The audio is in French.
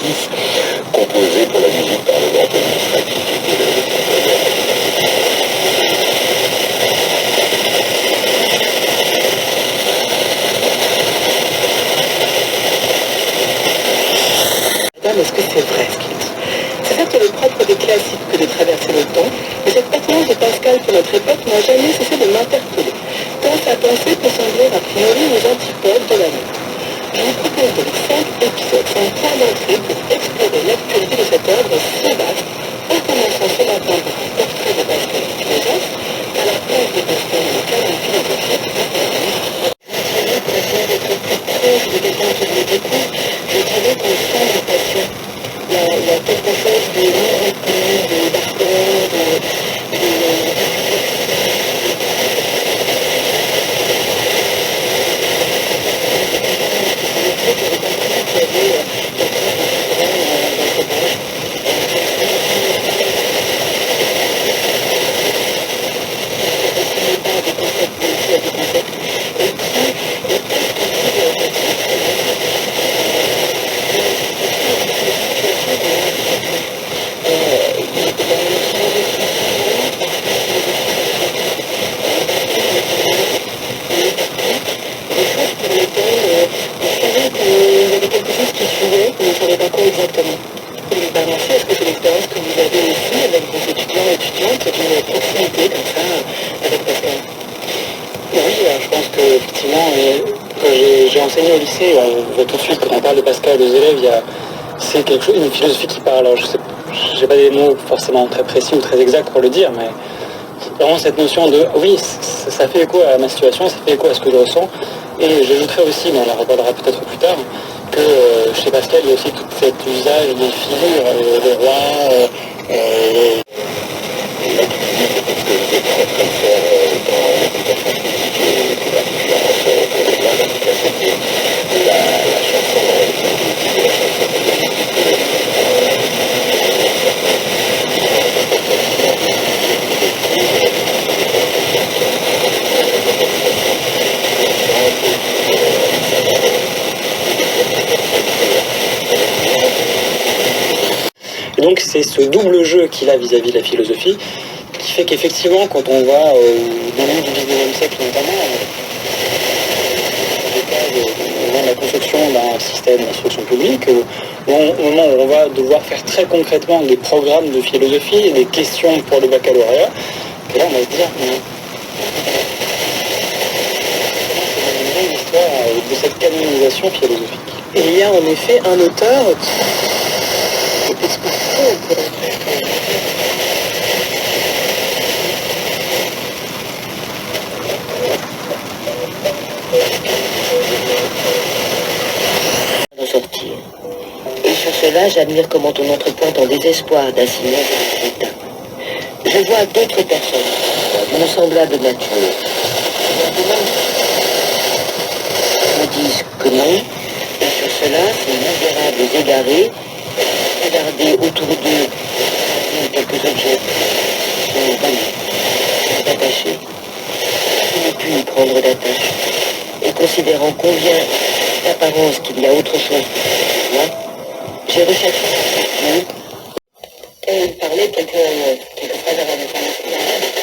6, composé pour la musique par le grand administratif qui était le composeur. Est-ce que c'est vrai ce qu'il dit? C'est certes le propre des classiques que de traverser le temps, mais cette pertinence de Pascal pour notre époque n'a jamais cessé de m'interpeller, tant sa pensée peut sembler a priori aux antipodes de la nôtre. Je vous propose donc 5 épisodes sans pas d'entrée pour explorer l'actualité de cette œuvre si vaste, en commençant ce matin par un portrait de Pascal philosophe, à la place de Pascal le cadre philosophique. De quelqu'un qui me découvre, je savais qu'on sent des passions. Il y a quelque chose de non reconnu, d'ardent, exactement. Merci, est-ce que c'est l'expérience que vous avez aussi avec vos étudiants et étudiantes, une proximité comme ça avec Pascal? Oui, je pense qu'effectivement, quand j'ai enseigné au lycée, on voit tout de suite, quand on parle de Pascal aux élèves, c'est quelque chose, une philosophie qui parle. Alors, je n'ai pas des mots forcément très précis ou très exacts pour le dire, mais vraiment cette notion de, oui, ça fait écho à ma situation, ça fait écho à ce que je ressens. Et j'ajouterais aussi, mais on en reparlera peut-être plus tard, que chez Pascal, il y a aussi tout cet usage des figures, le roi, Et donc c'est ce double jeu qu'il a vis-à-vis de la philosophie qui fait qu'effectivement, quand on va au début du 19e siècle notamment, au moment de la construction d'un système d'instruction publique, au moment où on va devoir faire très concrètement des programmes de philosophie et des questions pour le baccalauréat, et là on va se dire, c'est une histoire de cette canonisation philosophique. Et il y a en effet un auteur qui explique d'en sortir. Et sur cela, j'admire comment on entrepointe en désespoir d'un signe état. Je vois d'autres personnes d'une semblable nature. Me disent que non, et sur cela, ces misérables égarés, regarder autour d'eux quelques objets sont bannis, sont attachés. Je n'ai pu y prendre d'attache, et considérant combien d'apparence qu'il y a autre chose que moi, j'ai recherché Dieu. Et il parlait quelques phrases arabe.